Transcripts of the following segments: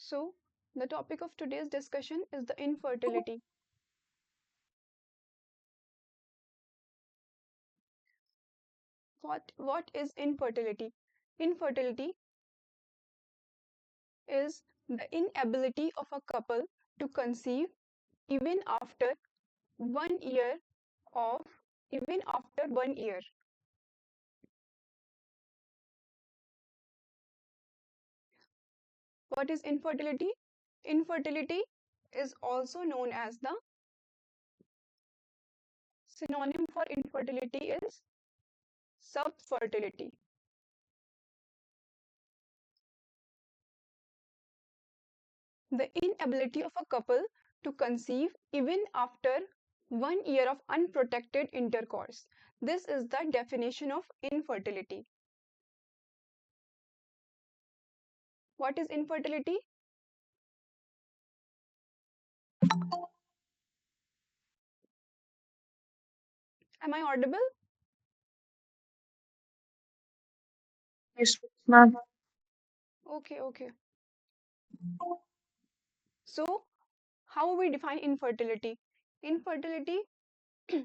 So, the topic of today's discussion is the infertility. What is infertility? Infertility is the inability of a couple to conceive even after 1 year of even after 1 year. What is infertility? Infertility is also known as the synonym for infertility is subfertility. The inability of a couple to conceive even after 1 year of unprotected intercourse. This is the definition of infertility. What is infertility? Am I audible? Yes, ma'am. Okay, okay. So, how we define infertility? Infertility is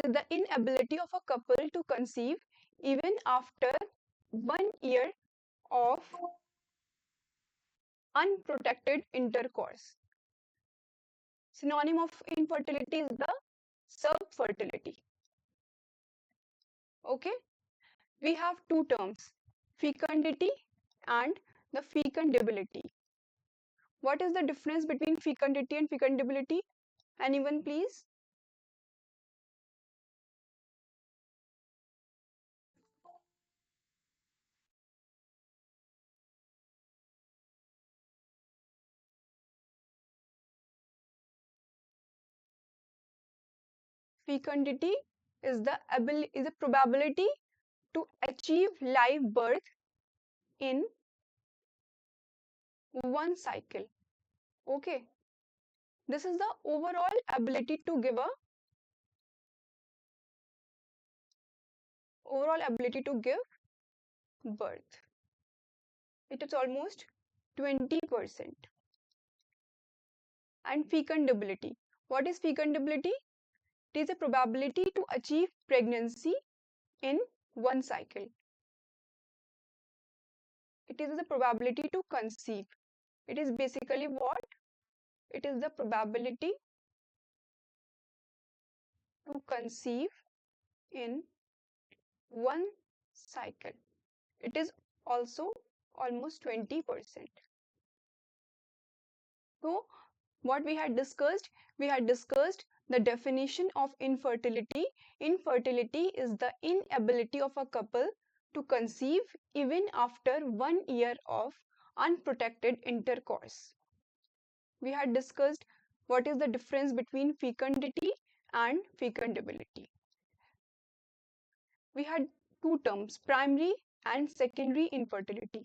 the inability of a couple to conceive even after 1 year of unprotected intercourse. Synonym of infertility is the subfertility. Okay, we have two terms, fecundity and the fecundability. What is the difference between fecundity and fecundability? Anyone, please? Fecundity is the probability to achieve live birth in one cycle. Okay, this is the overall ability to give a overall ability to give birth. It is almost 20%. And fecundability. What is fecundability? It is a probability to achieve pregnancy in one cycle. It is the probability to conceive. It is basically what? It is the probability to conceive in one cycle. It is also almost 20%. So, what we had discussed the definition of infertility. Infertility is the inability of a couple to conceive even after 1 year of unprotected intercourse. We had discussed what is the difference between fecundity and fecundability. We had two terms, primary and secondary infertility.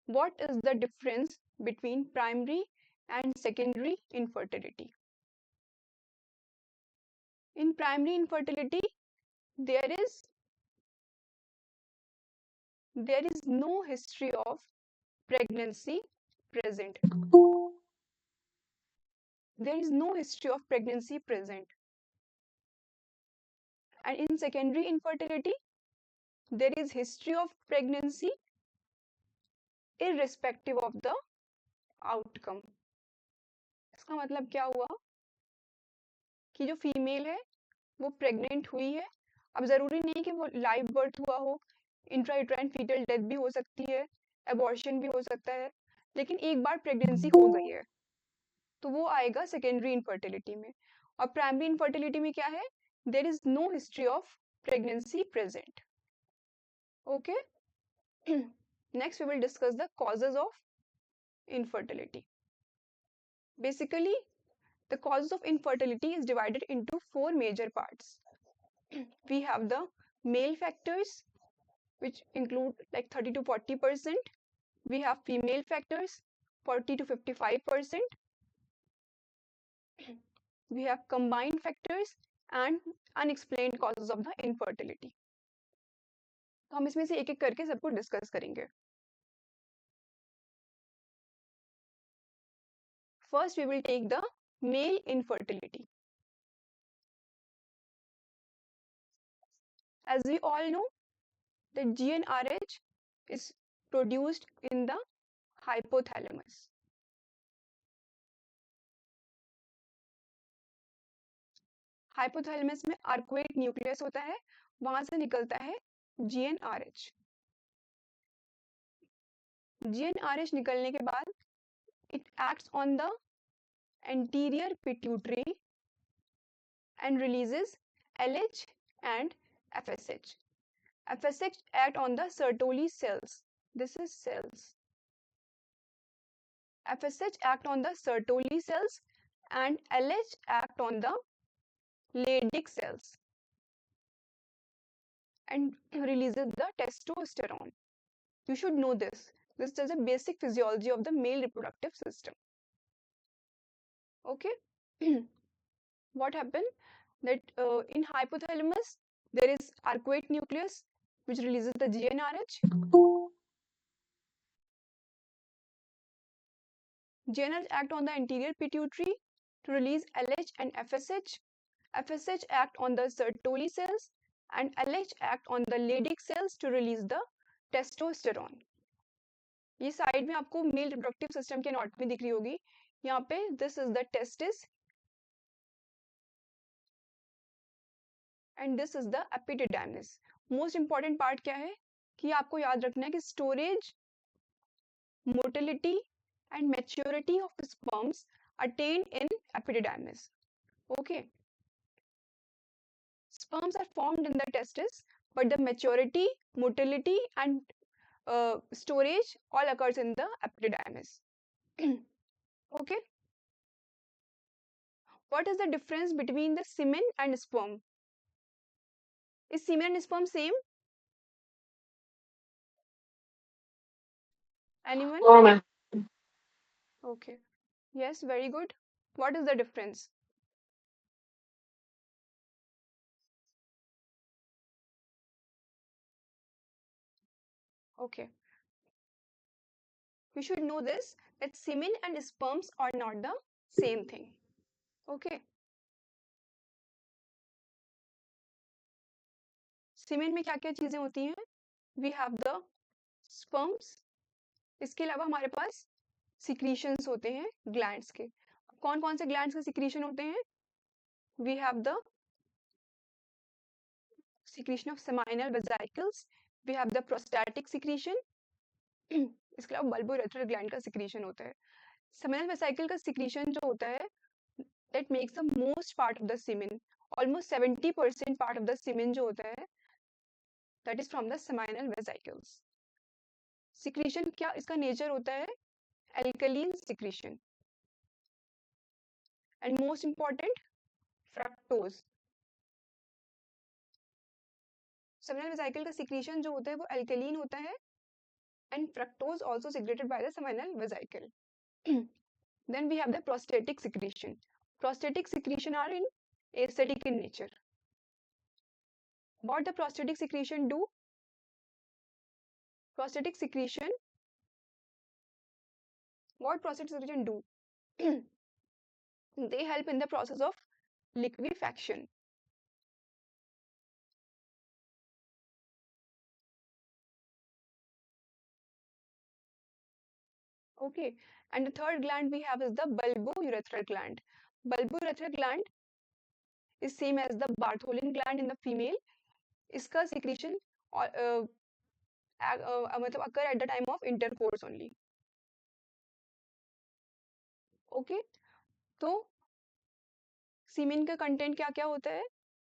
What is the difference between primary and secondary infertility? In primary infertility, there is no history of pregnancy present. There is no history of pregnancy present. And in secondary infertility, there is history of pregnancy irrespective of the outcome. इसका मतलब क्या हुआ कि जो female है वो pregnant हुई है, अब जरूरी नहीं कि वो लाइव बर्थ हुआ हो, इंट्रायूट्राइन फीटल डेथ भी हो सकती है, एबॉर्शन भी हो सकता है, लेकिन एक बार प्रेगनेंसी हो गई है तो वो आएगा सेकेंडरी इनफर्टिलिटी में. और प्राइमरी इनफर्टिलिटी में क्या है? There is no history of pregnancy present. Okay, next we will discuss the causes of infertility. Basically, the causes of infertility is divided into four major parts. We have the male factors, which include like 30 to 40%. We have female factors, 40 to 55%. We have combined factors and unexplained causes of the infertility. तो हम इसमें से एक एक करके सबको discuss करेंगे. First, we will take the male infertility. As we all know, the GnRH is produced in the hypothalamus. Hypothalamus में आर्कुएट न्यूक्लियस होता है, वहां से निकलता है GnRH. GnRH निकलने के बाद it acts on the anterior pituitary and releases LH and FSH. FSH act on the Sertoli cells. This is cells. FSH act on the Sertoli cells and LH act on the Leydig cells and releases the testosterone. You should know this. This is a basic physiology of the male reproductive system. Okay. What happened? That in hypothalamus there is arcuate nucleus which releases the GnRH. GnRH act on the anterior pituitary to release LH and FSH. FSH act on the Sertoli cells and LH act on the Leydig cells to release the testosterone. ये side में आपको male reproductive system की anatomy दिख रही होगी. यहाँ पे this is the testis and this is the epididymis. Most important part क्या है कि आपको याद रखना है कि storage, motility and maturity of the sperms attained in epididymis. Okay. Sperms are formed in the testis, but the maturity, motility, and storage all occurs in the epididymis. Okay. What is the difference between the semen and sperm? Is semen and sperm same? Anyone? No, ma'am. Okay. Yes, very good. What is the difference? Okay. You should know this, that semen and sperms are not the same thing. Okay. Semen में क्या क्या चीजें होती हैं? We have the sperms. इसके अलावा हमारे पास secretions होते हैं ग्लैंड्स के. कौन कौन से ग्लैंड्स के सिक्रीशन होते हैं? We have the secretion of seminal vesicles, we have the prostatic secretion. इसके अलावा बल्बोरेथ्रल ग्लैंड का सिक्रीशन होता है. सेमाइनल वेसिकल का सिक्रीशन जो होता है, that makes the most part of the semen. Almost 70% part of the semen जो होता है, that is from the seminal vesicles. Secretion क्या इसका नेचर होता है? Alkaline secretion. And most important, fructose. Seminal vesicle का secretion जो होता है वो alkaline होता है, and fructose also secreted by the seminal vesicle. Then we have the prostatic secretion. Prostatic secretion are in acidic in nature. What the prostatic secretion do? Prostatic secretion, what prostatic secretion do? They help in the process of liquefaction. Okay, and the third gland we have is the bulbourethral gland. Bulbourethral gland is same as the Bartholin gland in the female. इसका secretion मतलब occur at the time of intercourse only. Okay, तो सीमेन का content क्या क्या होता है?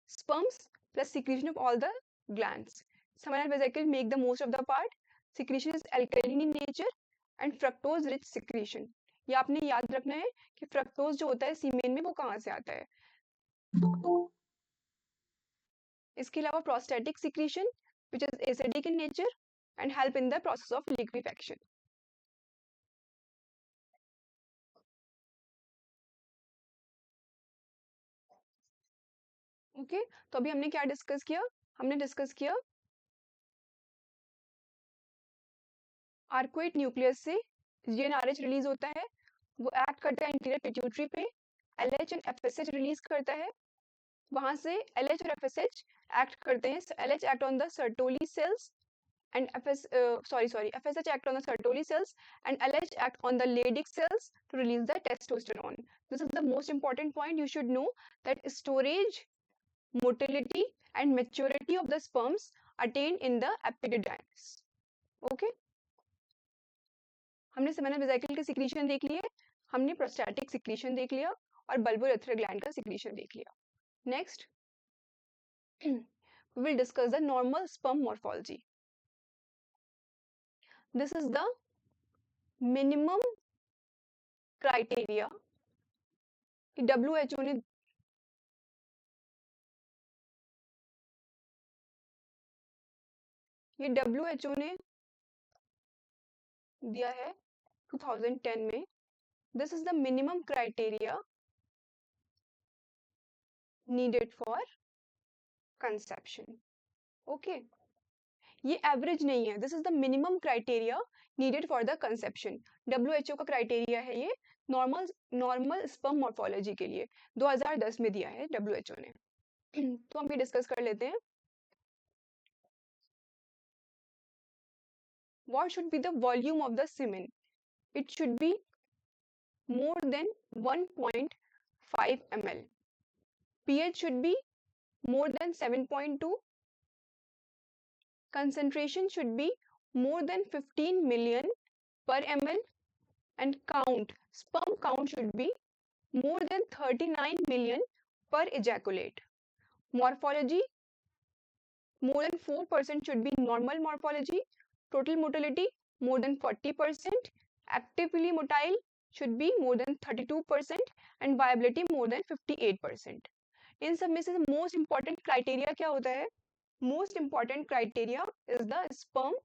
Sperms plus secretion of all the glands. Seminal vesicle make the most of the part. Secretion is alkaline in nature and fructose rich secretion. ये आपने याद रखना है कि फ्रक्टोज जो होता है सीमेन में वो कहाँ से आता है. इसके अलावा prostatic secretion which is acidic in nature and help in the process of liquefaction. Okay, तो अभी हमने क्या डिस्कस किया? हमने डिस्कस किया आर्कुएट न्यूक्लियस से GnRH रिलीज होता है. वो एक्ट करता है एंटीरियर पिट्यूटरी पे, LH एंड FSH रिलीज करता है, वहां से LH और FSH एक्ट करते हैं, LH act on the Sertoli cells and FSH act on the Sertoli cells and LH act on the Leydig cells to release the testosterone. This is the most important point. You should know that storage, motility and maturity of the sperms attained in the epididymis. Okay? हमने seminal vesicle के secretion देख लिए, हमने prostatic secretion देख लिया और bulbourethral gland का secretion देख लिया. Next, we will discuss the normal sperm morphology. This is the minimum criteria कि WHO ने ये WHO ने दिया है 2010 में. This is the minimum criteria needed for conception. Okay, ये एवरेज नहीं है, this is the minimum criteria needed for the conception. WHO का क्राइटेरिया है ये नॉर्मल स्पर्म मॉर्फोलॉजी के लिए, 2010 में दिया है WHO ने. तो हम ये डिस्कस कर लेते हैं. What should be the volume of the semen? It should be more than 1.5 ml. pH should be more than 7.2. Concentration should be more than 15 million per ml and sperm count should be more than 39 million per ejaculate. Morphology, more than 4% should be normal morphology. Total motility, more than 40%. Actively motile should be more than 32% and viability more than 58%. इन सब में से most important criteria क्या होता है? Most important criteria is the sperm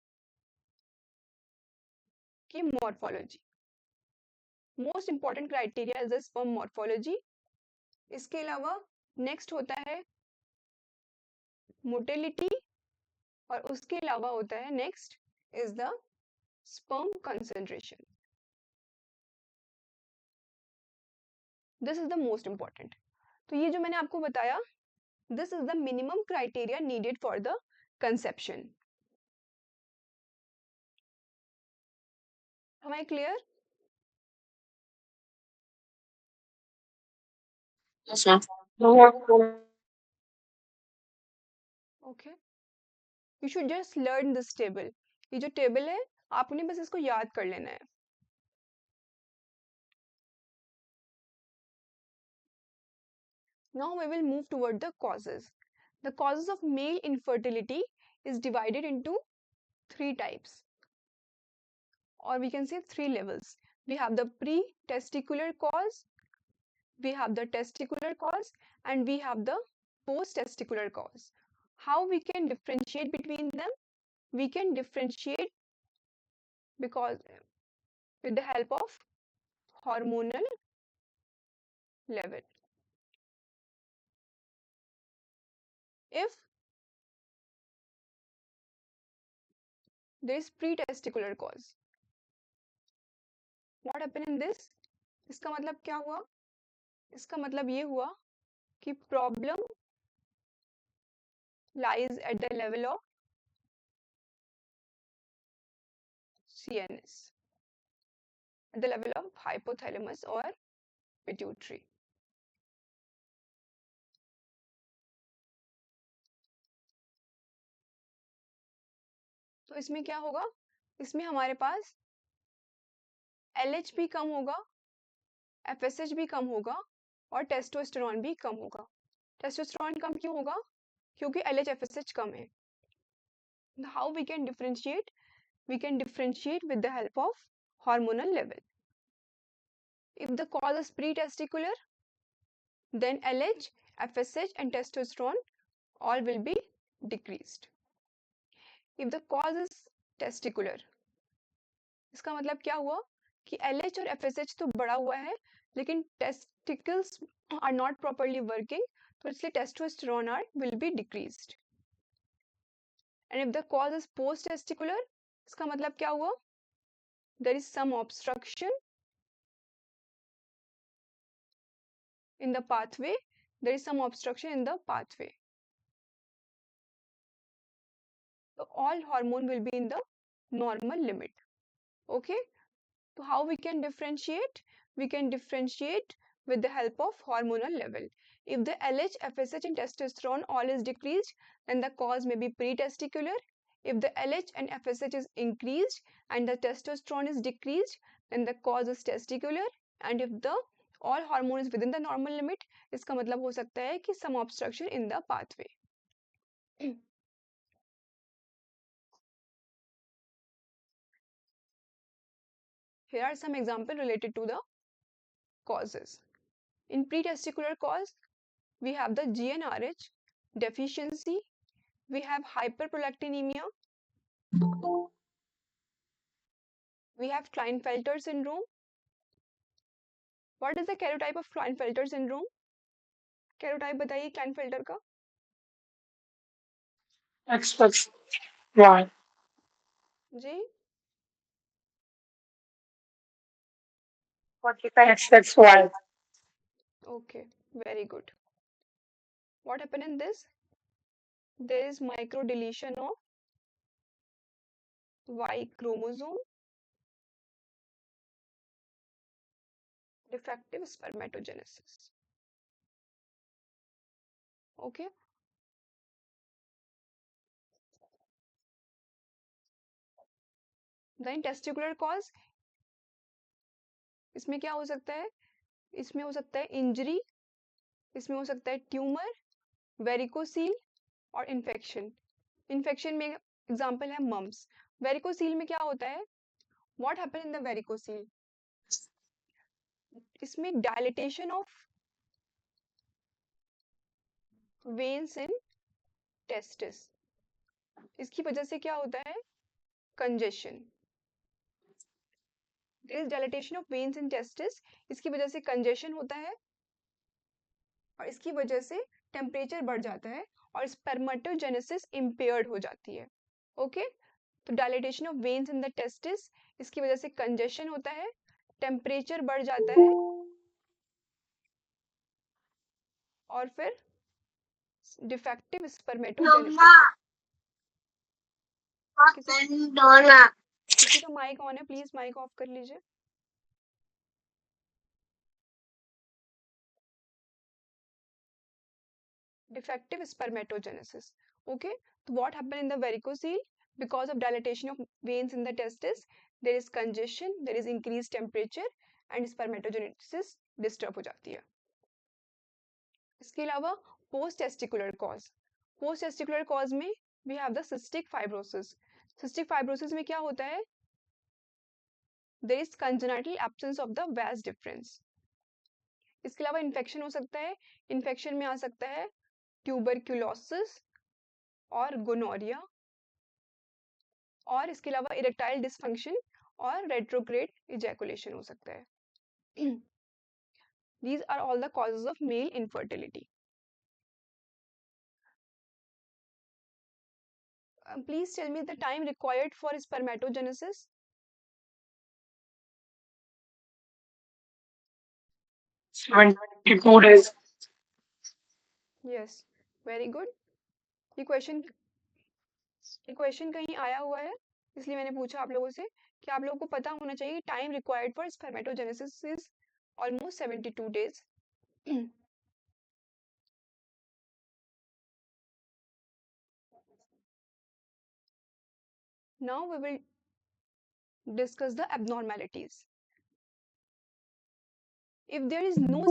की morphology. Most important criteria is the sperm morphology. इसके अलावा next होता है मोटिलिटी और उसके अलावा होता है next is the sperm concentration. This is the most important. तो ये जो मैंने आपको बताया, this is the minimum criteria needed for the conception. Am I clear? Yes, ma'am. Okay. You should just learn this table. ये जो table है आपने बस इसको याद कर लेना है. Now we will move toward the causes. The causes of male infertility is divided into 3 types, or we can say 3 levels. We have the pre-testicular cause, we have the testicular cause, and we have the post-testicular cause. How we can differentiate between them? We can differentiate because with the help of hormonal level. If there is pre-testicular cause, what happened in this? इसका मतलब क्या हुआ? इसका मतलब ये हुआ कि problem lies at the level of CNS, at the level of hypothalamus or pituitary. तो इसमें क्या होगा? इसमें हमारे पास LH भी कम होगा, FSH भी कम होगा और टेस्टोस्टेरोन भी कम होगा. टेस्टोस्टेरोन कम क्यों होगा? क्योंकि LH FSH कम है. How we can differentiate? We can differentiate with the help of hormonal level. If the cause is pre-testicular, then LH, FSH and testosterone all will be decreased. If the cause is testicular, इसका मतलब क्या हुआ कि LH और FSH तो बढ़ा हुआ है लेकिन testicles are not properly working, तो इसलिए testosterone will be decreased. And if the cause is post-testicular, इसका मतलब क्या हुआ? There is some obstruction in the pathway, there is some obstruction in the pathway. So all hormone will be in the normal limit. Okay, so how we can differentiate? We can differentiate with the help of hormonal level. If the LH, FSH and testosterone all is decreased, then the cause may be pre-testicular. If the LH and FSH is increased and the testosterone is decreased, then the cause is testicular. And if the all hormone is within the normal limit, इसका मतलब हो सकता है कि some obstruction in the pathway. Here are some examples related to the causes. In pretesticular cause, we have the GnRH deficiency, we have hyperprolactinemia, we have Klinefelter syndrome. What is the karyotype of Klinefelter syndrome? Karyotype बताइए Klinefelter का. XXY. Ji 45 XXY. Okay, very good. What happened in this? There is microdeletion of Y chromosome, defective spermatogenesis. Okay, then testicular cause, इसमें क्या हो सकता है? इसमें हो सकता है इंजरी, इसमें हो सकता है ट्यूमर, वेरिकोसील और इन्फेक्शन. इन्फेक्शन में एग्जांपल है मम्स. वेरिकोसील में क्या होता है? What happen in the varicocele? इसमें dilatation of veins in testis. इसकी वजह से क्या होता है? Congestion. There is dilatation of veins in testis. इसकी वजह से कंजेशन होता है और इसकी वजह से टेम्परेचर बढ़ जाता है और स्पर्मेटोजेनेसिस इम्पेयर्ड हो जाती है. ओके, तो dilatation of veins in the testis, इसकी वजह से कंजेशन होता है, टेम्परेचर बढ़ जाता है और फिर डिफेक्टिव स्पर्मेटोजेनेसिस. किसी का माइक ऑन है, प्लीज माइक ऑफ कर लीजिए. Defective spermatogenesis. Okay, so what happened in the varicocele? Because of dilatation of veins in the testis, there is congestion, there is increased temperature and spermatogenesis disturb हो जाती है. इसके अलावा post testicular cause. Post testicular cause में we have the cystic fibrosis. Cystic fibrosis में क्या होता है? There is congenital absence of the vas difference. इसके अलावा इन्फेक्शन हो सकता है. इन्फेक्शन में आ सकता है ट्यूबरक्यूलोसिस और गोनोरिया, और इसके अलावा इरेक्टाइल डिसफंक्शन और रेट्रोग्रेड इजैकुलेशन हो सकता है. These are all the causes of male infertility. Please tell me the time required for spermatogenesis. 72 days. Yes, very good. ये क्वेश्चन कहीं आया हुआ है, इसलिए मैंने पूछा आप लोगों से कि आप लोगों को पता होना चाहिए time required for spermatogenesis is almost 72 days. Now we will discuss the abnormalities. If there is no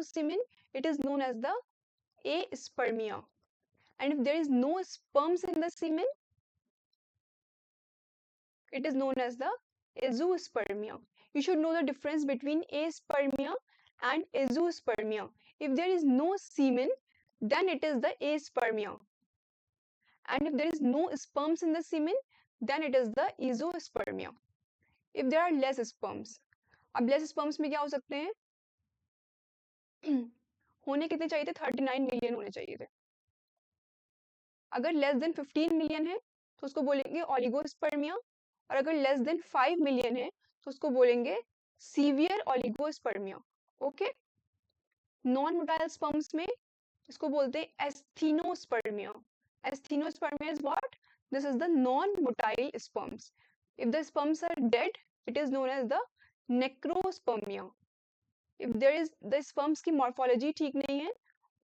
semen, it is known as the aspermia. And if there is no sperms in the semen, it is known as the azoospermia. You should know the difference between aspermia and azoospermia. If there is no semen, then it is the aspermia. And if there is no sperms in the semen, then it is the azoospermia. If there are less sperms, अब less sperms में क्या हो सकते हैं? होने कितने चाहिए थे? 39 मिलियन होने चाहिए थे. अगर लेस देन 15 मिलियन है तो उसको बोलेंगे ओलिगोस्पर्मिया, और अगर लेस देन 5 मिलियन है तो उसको बोलेंगे severe oligospermia. Okay, non motile sperms में इसको बोलते हैं asthenospermia. Asthenospermia is what? This is the non motile sperms. If the sperms are dead, it is known as the necrospermia. If there is the sperms की morphology ठीक नहीं है,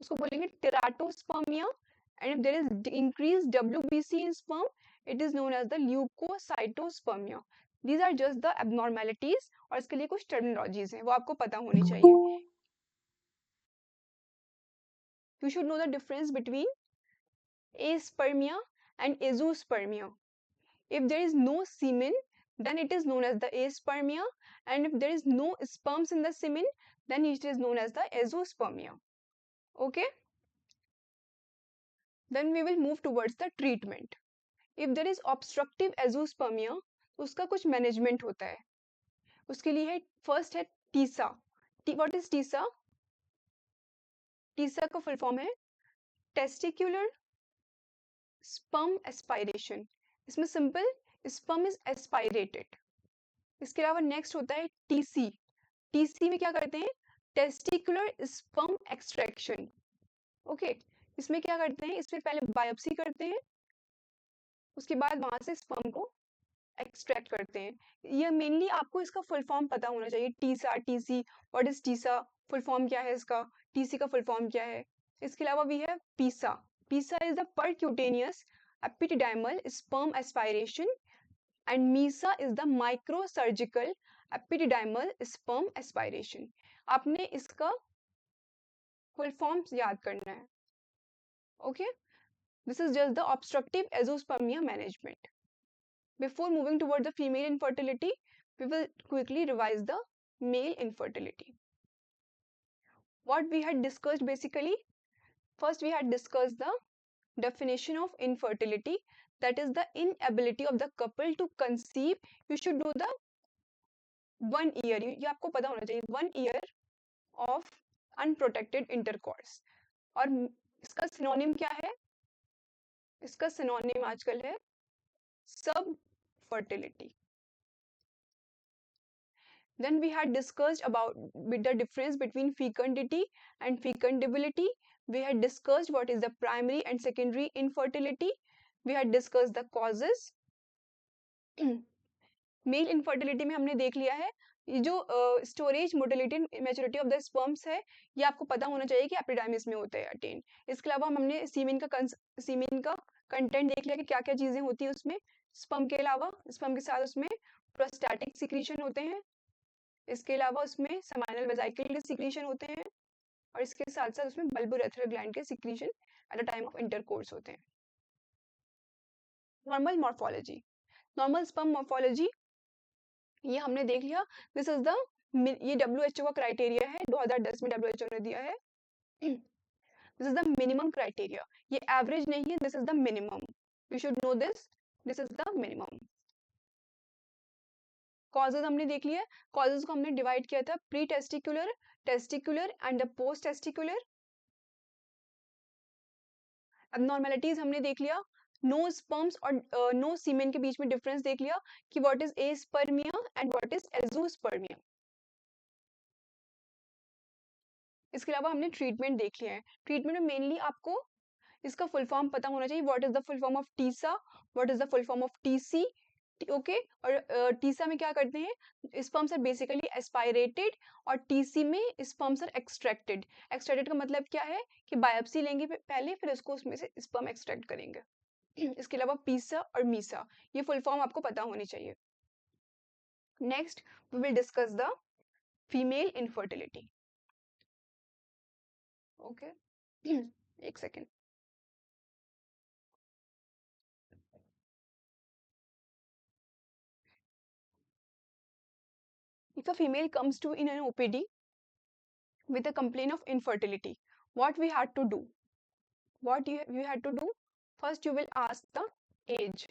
उसको बोलेंगे teratospermia. And if there is increase WBC in sperm, it is known as the leucocytospermia. These are just the abnormalities, और इसके लिए कुछ टर्मिनोलॉजीज हैं, वो आपको पता होनी चाहिए। You should know the difference between aspermia and azoospermia. If there is no semen, then it is known as the aspermia, and if there is no sperms in the semen, then it is known as the azoospermia. Okay? Then we will move towards the treatment. If there is obstructive azoospermia, उसका कुछ management होता है। उसके लिए है, first है Tessa. What is Tessa? Tessa का full form है टेस्टिकुलर स्पर्म एस्पायरेशन। इसमें सिंपल स्पर्म इज एस्पायरेटेड। इसके अलावा नेक्स्ट होता है टीसी। टीसी में क्या करते हैं? Testicular sperm extraction. ओके, इसमें क्या करते हैं? इसमें पहले बायोप्सी करते हैं, उसके बाद वहां से स्पर्म को एक्सट्रैक्ट करते हैं। ये मेनली आपको इसका फुल फॉर्म पता होना चाहिए। Tessa, TC, what is Tessa, full form क्या है इसका, टीसी का फुल फॉर्म क्या है। इसके अलावा भी है PESA. PESA is the percutaneous epididymal sperm aspiration, and MISA is the microsurgical epididymal sperm aspiration. आपने इसका फुल फॉर्म याद करना है। Okay, this is just the obstructive azoospermia management. Before moving toward the female infertility, we will quickly revise the male infertility. What we had discussed basically, first we had discussed the definition of infertility, that is the inability of the couple to conceive. You should know the 1 year, ये आपको पता होना चाहिए, 1 year of unprotected intercourse. और इसका synonym क्या है? इसका सिनोनिम आजकल है सब fertility. Then we had discussed about with the difference between fecundity and fecundability. We had discussed what is the primary and secondary infertility. We had discussed the causes. Male infertility में हमने देख लिया है, ये जो storage motility maturity of the sperms है, ये आपको पता होना चाहिए कि एपिडाइमिस में होता है अटेन। इसके अलावा हमने सीमेन का कंटेंट देख लिया कि क्या क्या चीजें होती है उसमें। स्पर्म के अलावा, स्पर्म के साथ उसमें प्रोस्टैटिक सिक्रीशन होते हैं, इसके अलावा उसमें समाइनल वेसिकल के सिक्रीशन होते हैं, और इसके साथ साथ उसमें बल्बोरेथ्रल ग्लैंड के secretion at the time of intercourse होते हैं। Normal morphology, normal sperm morphology ये हमने देख लिया। दिस इज द, ये WHO का क्राइटेरिया है, 2010 में WHO ने दिया है। This is the minimum criteria, ये एवरेज नहीं है, this is the minimum. You should know this, this is the minimum. Causes हमने देख लिया, कॉजेज को हमने डिवाइड किया था pre testicular, testicular and the post testicular. Abnormalities हमने देख लिया, नो स्पर्म्स और नो सीमेन के बीच में डिफरेंस देख लिया कि what is aspermia and what is azoospermia. इसके अलावा हमने ट्रीटमेंट देख लिया है। ट्रीटमेंट में मेनली आपको इसका फुल फॉर्म पता होना चाहिए, what is the full form of Tessa, what is the full form of TC. Okay, और टीसा में क्या करते हैं? स्पर्म्स आर बेसिकली एस्पायरेटेड, और टीसी में स्पर्म्स आर एक्सट्रैक्टेड। एक्सट्रैक्टेड का मतलब क्या है कि बायोप्सी लेंगे पहले, फिर उसको उसमें से स्पर्म एक्सट्रैक्ट करेंगे। इसके अलावा पीसा और मीसा, ये फुल फॉर्म आपको पता होनी चाहिए। Next we will discuss the female infertility. Okay, एक second. If a female comes to in an OPD with a complaint of infertility, what we had to do? What you had to do? First, you will ask the age.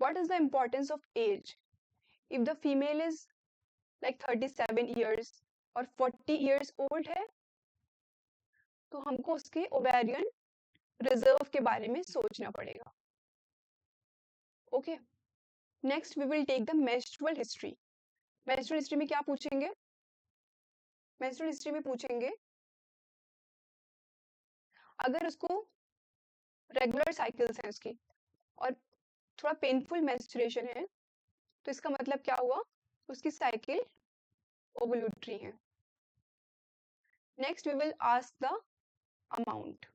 What is the importance of age? If the female is like 37 years or 40 years old है, तो हमको उसके ovarian reserve के बारे में सोचना पड़ेगा। Okay, next we will take the menstrual history. Menstrual history में क्या पूछेंगे? मेंस्ट्रुअल हिस्ट्री में पूछेंगे अगर उसको रेगुलर साइकिल्स हैं उसकी और थोड़ा पेनफुल मेंस्ट्रुएशन है, तो इसका मतलब क्या हुआ? उसकी साइकिल ओवुलेटरी है। Next we will ask the amount.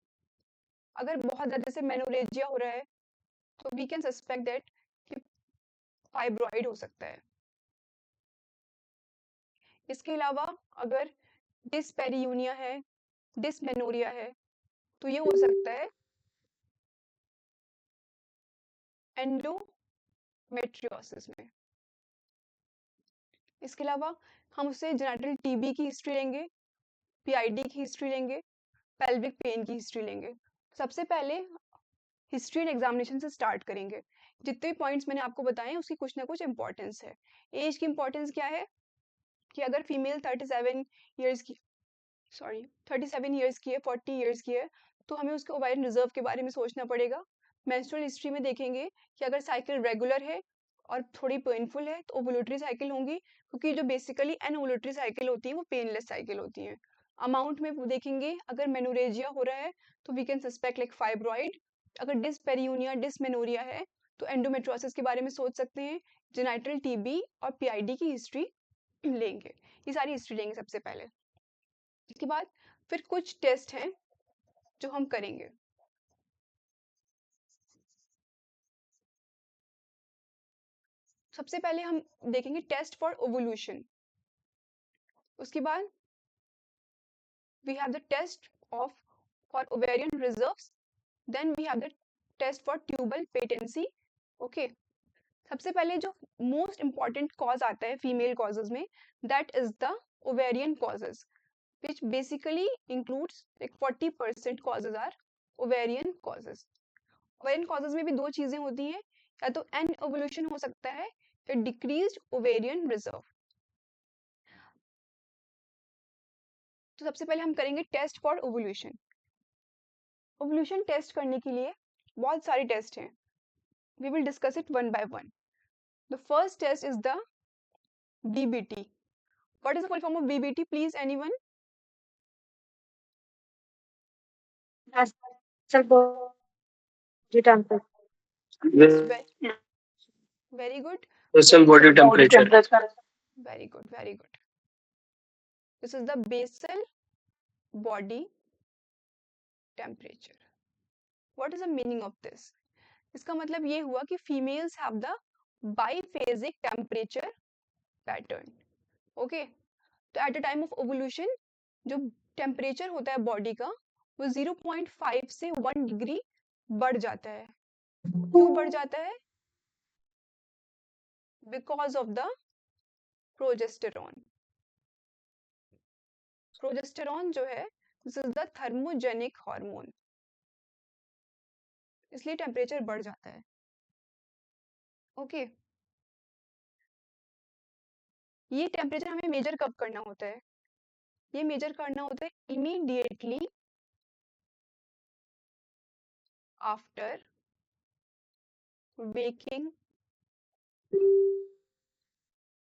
अगर बहुत ज़्यादा जैसे मेनोरेजिया हो रहा है तो वी कैन सस्पेक्ट दैट कि फाइब्रॉइड हो सकता है। इसके अलावा अगर डिस्पेरियूनिया है, डिसमेनोरिया है, तो ये हो सकता है एंडोमेट्रियोसिस में। इसके अलावा हम उससे जेनेटल टीबी की हिस्ट्री लेंगे, पीआईडी की हिस्ट्री लेंगे, पेल्विक पेन की हिस्ट्री लेंगे। सबसे पहले हिस्ट्री एंड एग्जामिनेशन से स्टार्ट करेंगे। जितने पॉइंट्स मैंने आपको बताए उसकी कुछ ना कुछ इंपॉर्टेंस है। एज की इंपॉर्टेंस क्या है कि अगर फीमेल 37 ईयर्स की 37 ईयर्स की है, 40 ईयर्स की है, तो हमें उसके ओवारियन रिजर्व के बारे में सोचना पड़ेगा। मेंस्ट्रुअल हिस्ट्री में देखेंगे कि अगर साइकिल रेगुलर है और थोड़ी पेनफुल है तो ओवुलेटरी साइकिल होंगी, क्योंकि जो बेसिकली एनओवुलेटरी साइकिल होती है वो पेनलेस साइकिल होती है। अमाउंट में देखेंगे अगर मेनोरेजिया हो रहा है तो we can suspect like fibroid. अगर डिसपेरियूनिया डिसमेनोरिया है तो एंडोमेट्रोसिस के बारे में सोच सकते हैं। जेनाइटल टीबी और पीआईडी की हिस्ट्री लेंगे। ये सारी हिस्ट्री लेंगे सबसे पहले। इसके बाद फिर कुछ टेस्ट हैं जो हम करेंगे। सबसे पहले हम देखेंगे टेस्ट फॉर ओवुलेशन। उसके बाद we have the test of for ovarian reserves, then we have the test for tubal patency. Okay, सबसे पहले जो मोस्ट इंपॉर्टेंट कॉज आता है फीमेल कॉजेज में, that is the ovarian causes, which basically includes like 40% causes are ovarian causes. Ovarian causes में भी दो चीजें होती हैं, या तो एन ओवुलेशन हो सकता है या डिक्रीज्ड ओवेरियन रिजर्व। तो सबसे पहले हम करेंगे test for ovulation. Ovulation test करने के लिए बहुत सारे टेस्ट हैं, we will discuss it one by one. The first test is the BBT. What is the full form of BBT please anyone? Sir, body temperature. Very good, Basal body temperature. Very good, very good. This is the basal body temperature. What is the meaning of this? इसका मतलब ये हुआ कि females have the biphasic temperature pattern. Okay, तो at the time of ovulation जो temperature होता है body का वो 0.5 से 1 डिग्री बढ़ जाता है। क्यों बढ़ जाता है? Because of the progesterone. Progesterone जो है this is the thermogenic hormone, इसलिए टेम्परेचर बढ़ जाता है। ओके, ये टेम्परेचर हमें मेजर कब करना होता है? ये मेजर करना होता है इमीडिएटली आफ्टर waking।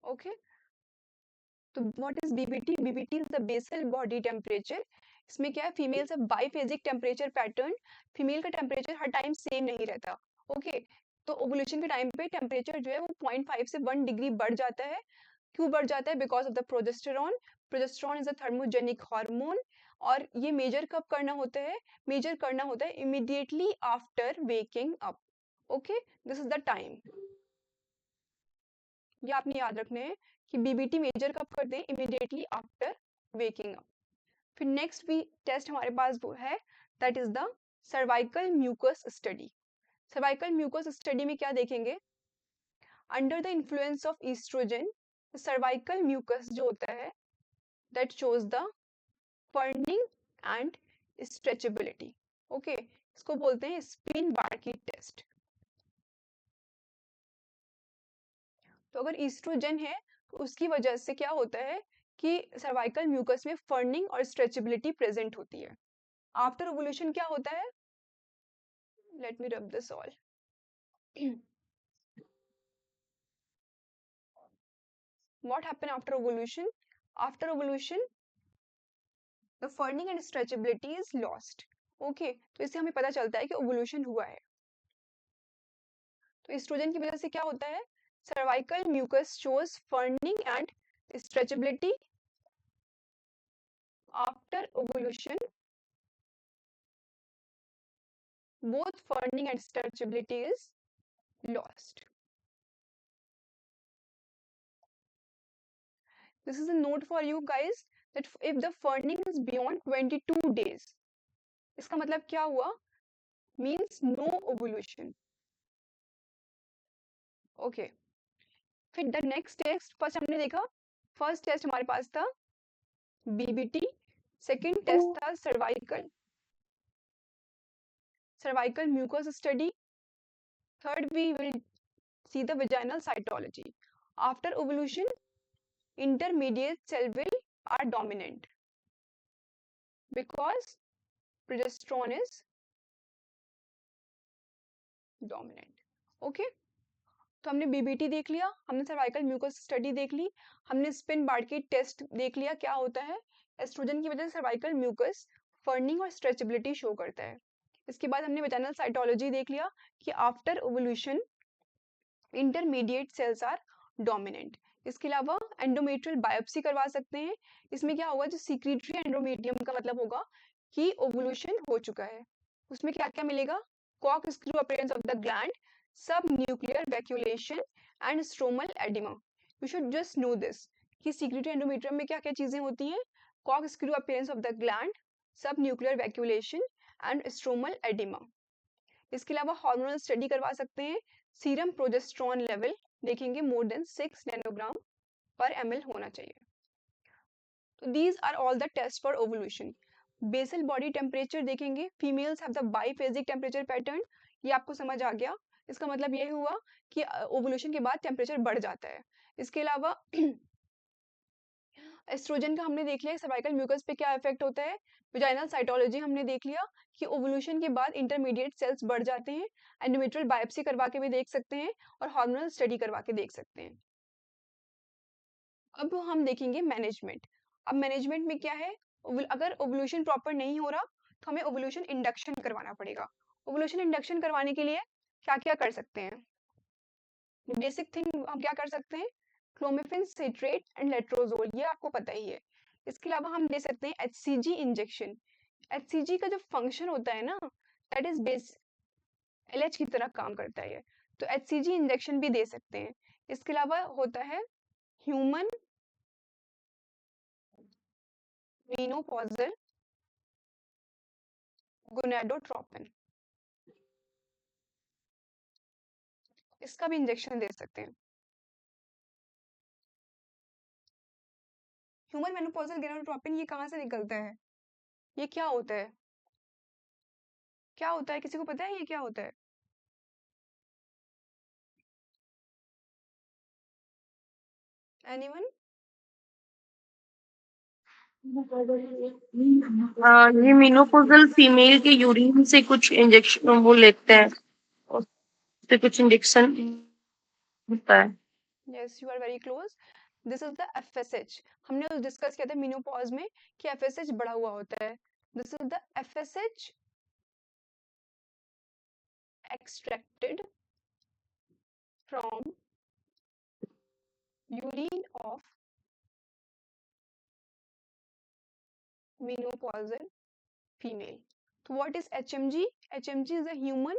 ओके, तो what is BBT? BBT is the basal body temperature. इसमें क्या है, फीमेल से बाइफेजिक टेम्परेचर पैटर्न। फीमेल का टेम्परेचर हर टाइम सेम नहीं रहता। ओके, तो ओवुलेशन के टाइम पे टेम्परेचर जो है वो 0.5 से 1 डिग्री बढ़ जाता है। क्यों बढ़ जाता है? Because of the progesterone. Progesterone is a thermogenic hormone. और ये मेजर कब करना होता है? मेजर करना होता है immediately after waking up. Okay, this is the time. ये आपने याद रखने हैं कि बीबीटी मेजर कब करते हैं? Immediately after waking up. फिर नेक्स्ट भी टेस्ट हमारे पास वो है, that is the cervical mucus study. Cervical mucus study में क्या देखेंगे? Under the influence of oestrogen cervical mucus जो होता है that shows the ferning and stretchability. Okay, इसको बोलते हैं स्पिन बार्की टेस्ट। तो अगर ईस्ट्रोजन है तो उसकी वजह से क्या होता है कि सर्वाइकल म्यूकस में फर्निंग और स्ट्रेचेबिलिटी प्रेजेंट होती है। आफ्टर ओवुलेशन क्या होता है? Let me rub this all. What happened after ovulation? After ovulation, the ferning and stretchability is lost. Okay, तो इससे हमें पता चलता है कि ओवुलेशन हुआ है. तो एस्ट्रोजन की वजह से क्या होता है? Cervical mucus shows ferning and stretchability. After ovulation, both furring and stretchability is lost. This is a note for you guys that if the furring is beyond 22 days, इसका मतलब क्या हुआ? Means no ovulation. Okay. फिर the next test first हमने देखा, first test हमारे पास था बीबीटी, सेकंड टेस्ट था cervical mucus study, third we will see the vaginal cytology. After ovulation, intermediate cell will are dominant because progesterone is dominant. Okay? तो हमने BBT देख लिया, हमने सर्वाइकल म्यूकस स्टडी देख ली, हमने स्पिन बार्की टेस्ट देख लिया क्या होता है. एस्ट्रोजन की वजह से सर्वाइकल म्यूकस फर्निंग और स्ट्रेचेबिलिटी शो करता है. इसके बाद हमने वेजाइनल साइटोलॉजी देख लिया कि after ovulation intermediate cells are dominant. इसके अलावा एंडोमेट्रियल बायोप्सी करवा सकते हैं. इसमें क्या होगा, जो सीक्रेटरी एंडोमेट्रियम का मतलब होगा कि ओवुलेशन हो चुका है. उसमें क्या क्या मिलेगा? Corkscrew appearance of the gland, subnuclear vacuolation and stromal edema. You should just know this कि secretory endometrium में क्या क्या चीजें होती हैं? Cock screw appearance of the gland, subnuclear vacuolation and stromal edema. इसके अलावा हार्मोनल स्टडी करवा सकते हैं. सीरम प्रोजेस्ट्रॉन लेवल देखेंगे, more than 6 nanogram per ml होना चाहिए. तो these are all the tests for ovulation. Basal body temperature देखेंगे. Females have the biphasic temperature pattern. ये आपको समझ आ गया. इसका मतलब ये हुआ कि ओवुलेशन के बाद टेम्परेचर बढ़ जाता है. इसके अलावा एस्ट्रोजन का हमने देख लिया सर्वाइकल म्यूकस पे क्या इफेक्ट होता है. वेजाइनल साइटोलॉजी हमने देख लिया कि ओवुलेशन के बाद इंटरमीडिएट सेल्स बढ़ जाते हैं. एंडोमेट्रियल बायोप्सी करवा के भी देख सकते हैं और हार्मोनल स्टडी करवा के देख सकते हैं. अब हम देखेंगे मैनेजमेंट. अब मैनेजमेंट में क्या है, अगर ओवुलेशन प्रॉपर नहीं हो रहा तो हमें ओवुलेशन इंडक्शन करवाना पड़ेगा. ओवुलेशन इंडक्शन करवाने के लिए क्या क्या कर सकते हैं? बेसिक थिंग हम क्या कर सकते हैं? क्लोमिफेन सिट्रेट एंड लेट्रोजोल, ये आपको पता ही है. इसके अलावा हम दे सकते हैं एचसीजी इंजेक्शन. एचसीजी का जो फंक्शन होता है ना, दैट इज बेस एलएच की तरह काम करता है ये. तो एचसीजी इंजेक्शन भी दे सकते हैं. इसके अलावा होता है ह्यूमन मेनोपॉजल गोनाडोट्रोपिन, इसका भी इंजेक्शन दे सकते हैं. ह्यूमन मेनोपॉजल गोनाडोट्रोपिन ये कहाँ से निकलता है? ये क्या होता है? क्या होता है, किसी को पता है ये क्या होता है? एनीवन? ये मेनोपॉजल फीमेल के यूरिन से कुछ इंजेक्शन वो लेते हैं, उससे कुछ इंजेक्शन होता है. Yes, you are very close. This is the FSH. हमने डिस्कस किया था मेनोपॉज में कि एफएसएच बढ़ा हुआ होता है. This is the FSH extracted from urine of menopausal female. So what is HMG? HMG is a human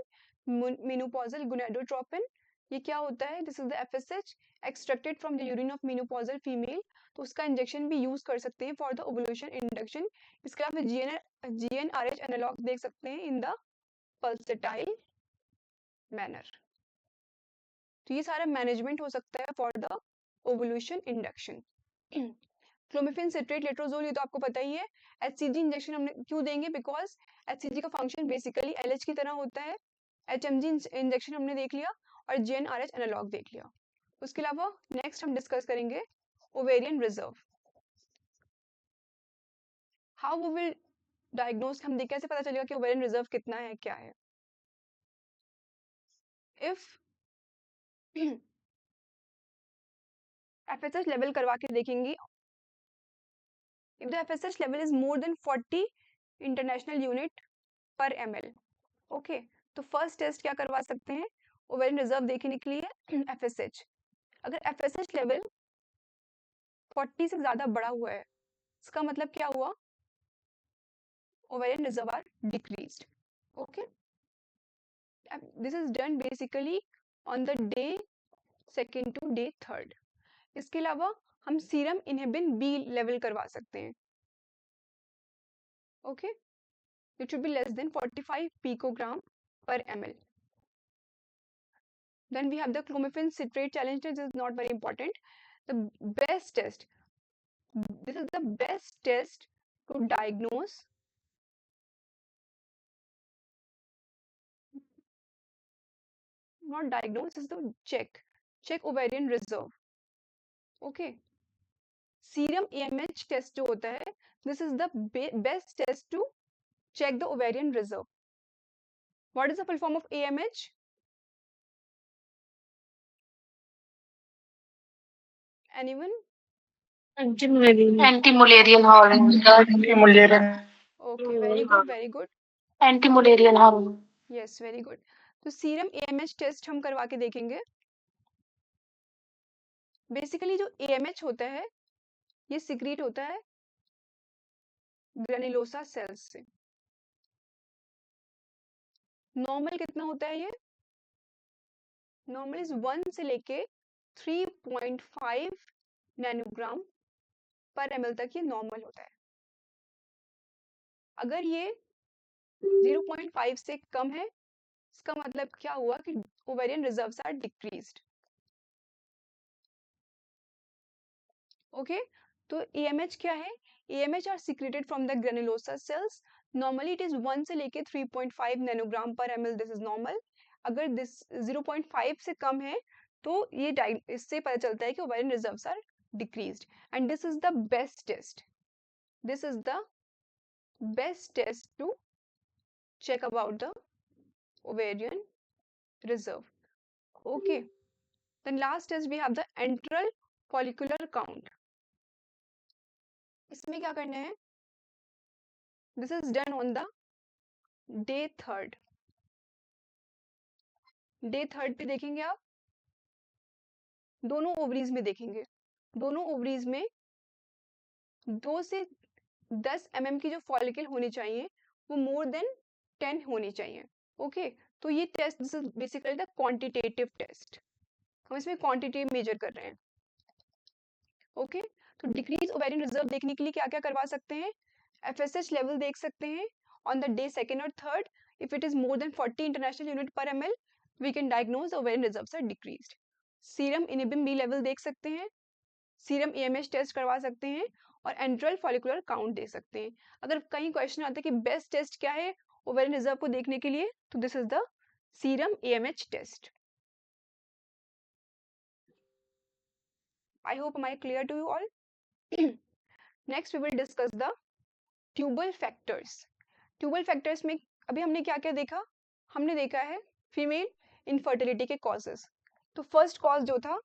menopausal gonadotropin. ये क्या होता है? This is the FSH extracted from the urine of menopausal female. तो उसका injection भी use कर सकते हैं फॉर द ओवुलेशन इंडक्शन. इसके अलावा GnRH एनालॉग देख सकते हैं इन द पल्सेटाइल मैनर. तो ये सारा मैनेजमेंट हो सकता है for the ovulation induction. Clomiphene citrate letrozole ये तो आपको पता ही है. एचसीजी इंजेक्शन हमने क्यों देंगे? बिकॉज एचसीजी का फंक्शन बेसिकली एलएच की तरह होता है. एचएमजी इंजेक्शन हमने देख लिया और जीएनआरएच एनालॉग देख लिया. उसके अलावा नेक्स्ट हम डिस्कस करेंगे ovarian reserve. How we will diagnose, हम कैसे पता चलेगा कि ओवेरियन रिजर्व कितना है, क्या है? इफ FSH लेवल करवा के देखेंगे। If the FSH level is more than 40 international unit per ml, okay, तो फर्स्ट टेस्ट क्या करवा सकते हैं ओवेरियन रिजर्व देखने के लिए FSH। अगर FSH लेवल 40 से ज्यादा बढ़ा हुआ है, इसका मतलब क्या हुआ, ovarian reserve are decreased, okay, this is done basically on the day second to day third। इसके अलावा हम सीरम इनहिबिन बी लेवल करवा सकते हैं, okay, it should be less than 45 picogram per ml। then we have the clomiphene citrate challenge test, this is not very important। the best test, this is the best test to diagnose not diagnose, this is the check ovarian reserve, okay। Serum AMH test जो होता है, this is the best test to check the ovarian reserve. What is the full form of AMH? Anyone? Anti Mullerian hormone. Okay, very good, very good, anti Mullerian hormone. Yes, very good. तो serum AMH test हम करवा के देखेंगे। Basically जो AMH होता है, ये secrete होता है ग्रेनुलोसा सेल्स से। नॉर्मल कितना होता है ये? नॉर्मल इज 1 से लेके 3.5 नैनोग्राम पर ml तक ये नॉर्मल होता है। अगर ये 0.5 से कम है, इसका मतलब क्या हुआ कि ovarian reserves are decreased, okay. तो AMH क्या है? AMH are secreted from the granulosa cells. Normally it is 1 से लेके 3.5 nanogram per ml, this is normal. अगर दिस 0.5 से कम है तो ये इससे पता चलता है कि ovarian reserves are decreased, and this is the best test, this is the best test to check about the ovarian reserve, okay। then last is we have the antral follicular count। इसमें क्या करना है, this is done on the day third। Day third पे देखेंगे आप, दोनों ovaries में देखेंगे, दोनों ओवरीज में 2 से 10 mm की जो फॉलिकल होनी चाहिए वो मोर देन 10 होनी चाहिए, ओके। तो ये test, this is basically the quantitative test, हम इसमें क्वांटिटी मेजर कर रहे हैं, ओके। तो डिक्रीज ओवेरियन रिजर्व देखने के लिए क्या क्या करवा सकते हैं, FSH लेवल देख सकते हैं ऑन द डे सेकेंड और third. If it is more than 40 international unit per ml, we can diagnose ovarian reserves are decreased. Serum inhibin B level देख सकते हैं, सीरम AMH टेस्ट करवा सकते हैं, और एंट्रल फॉलिकुलर काउंट दे सकते हैं। अगर कहीं क्वेश्चन आता है कि बेस्ट टेस्ट क्या है ओवेरियन रिजर्व को देखने के लिए, तो this is the serum AMH test. I hope am I clear to you all? Next we will discuss the tubal factors. Tubal factors में अभी हमने क्या क्या देखा, हमने देखा है फीमेल इनफर्टिलिटी के कॉजेस। तो फर्स्ट कॉज जो था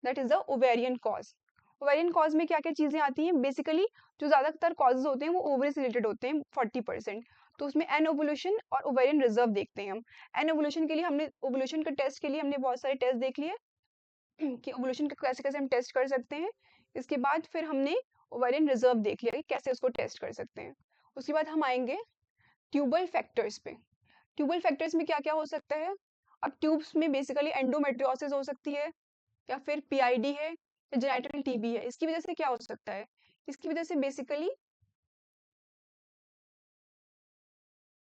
that is the ovarian cause. Ovarian cause में क्या क्या चीजें आती हैं, बेसिकली जो ज्यादातर कॉजेज होते हैं वो ओवरी से रिलेटेड होते हैं 40%। तो उसमें एनओवुलेशन और ओवेरियन रिजर्व देखते हैं हम। एनओवुलेशन के लिए हमने, ओवुलेशन के टेस्ट के लिए हमने बहुत सारे टेस्ट देख लिए कि ओवुलेशन का कैसे कैसे हम टेस्ट कर सकते हैं। इसके बाद फिर हमने ओवेरियन रिजर्व देख लिया कि कैसे उसको टेस्ट कर सकते हैं। उसके बाद हम आएंगे ट्यूबल फैक्टर्स पे। ट्यूबल फैक्टर्स में क्या क्या हो सकता है, अब ट्यूब्स में बेसिकली एंडोमेट्रियोसिस हो सकती है, या फिर PID है, या जेनेटिकल TB है। इसकी वजह से क्या हो सकता है, इसकी वजह से बेसिकली